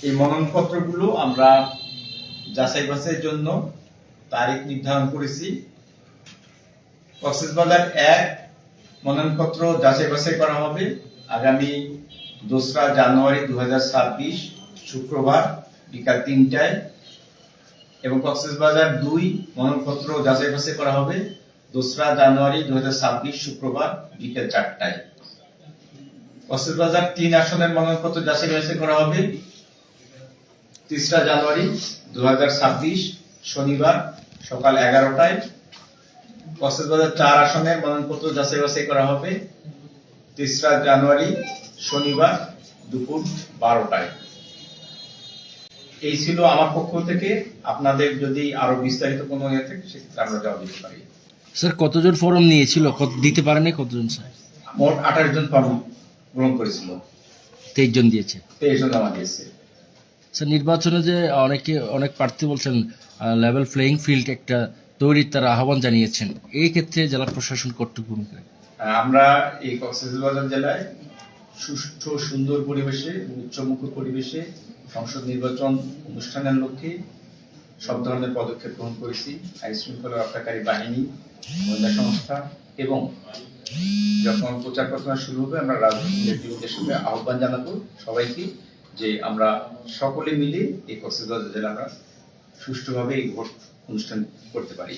এই মনোনয়নপত্রগুলো আমরা যাচাই বাছাইয়ের জন্য তারিখ নির্ধারণ করেছি। কক্সবাজার 1 মনোনয়নপত্র যাচাই বাছাই করা হবে আগামী 2রা জানুয়ারি 2026 শুক্রবার বিকাল 3টায়, এবং কক্সবাজার 2 মনোনয়নপত্র যাচাই বাছাই করা হবে 2রা জানুয়ারি 2026 শুক্রবার বিকেল 4টায়। কক্সবাজার 3 আসনের মনোনয়নপত্র যাচাই বাছাই করা হবে 3রা জানুয়ারি 2026 শনিবার সকাল 11টায়। কক্সবাজার 4 আসনের মনোনয়নপত্র যাচাই বাছাই করা হবে 3রা জানুয়ারি শনিবার দুপুর 12টায়। এই ছিল আমার পক্ষ থেকে। আপনাদের যদি আরো বিস্তারিত কোনো ইয়ে থাকে সেক্ষেত্রে আমরা জবাব দিতে পারি। স্যার কতজন ফর্ম নিয়েছিল, কত দিতে পারেনি কতজন? স্যার মোট 28 জন ফর্ম গ্রহণ করেছিল, 23 জন দিয়েছে। 23 জন জমা দিয়েছে। স্যার নির্বাচনে যে অনেক প্রার্থী বলছেন লেভেল প্লেইং ফিল্ড একটা তৈরির তারা আহ্বান জানিয়েছেন, এই ক্ষেত্রে জেলা প্রশাসন কর্তৃক ভূমিকা। আমরা এই কক্সবাজার জেলায় সুষ্ঠু সুন্দর পরিবেশে, উচ্চমুখী পরিবেশে সংসদ নির্বাচন অনুষ্ঠানের লক্ষ্যে সব ধরনের পদক্ষেপ গ্রহণ করেছি। আইন শৃঙ্খলা রক্ষাকারী বাহিনী, গোয়েন্দা সংস্থা, এবং যখন প্রচার প্রচারণা শুরু হবে আমরা রাজনৈতিক নেতৃত্বের সঙ্গে আহ্বান জানাবো সবাইকে যে আমরা সকলে মিলে এই কক্সবাজার জেলা আমরা সুষ্ঠুভাবে এই ভোট অনুষ্ঠান করতে পারি।